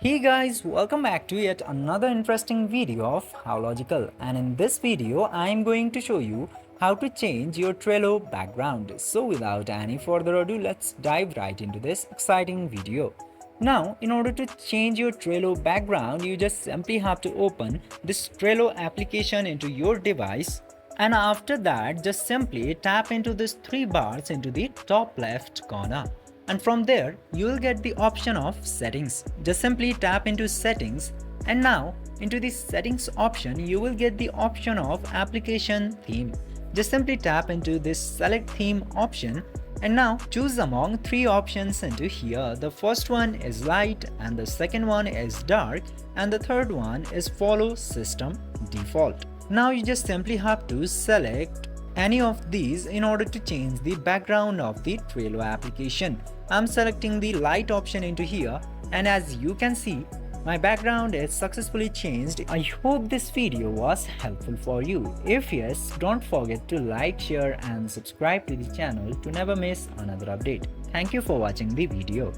Hey guys, welcome back to yet another interesting video of How Logical, and in this video I am going to show you how to change your Trello background. So without any further ado, let's dive right into this exciting video. Now, in order to change your Trello background, you just simply have to open this Trello application into your device, and after that just simply tap into these three bars into the top left corner, and from there you will get the option of settings. Just simply tap into settings, and now into the settings option you will get the option of application theme. Just simply tap into this select theme option, and now choose among three options into here. The first one is light, and the second one is dark, and the third one is follow system default. Now you just simply have to select any of these in order to change the background of the Trello application. I'm selecting the light option into here, and as you can see, my background is successfully changed. I hope this video was helpful for you. If yes, don't forget to like, share and subscribe to the channel to never miss another update. Thank you for watching the video.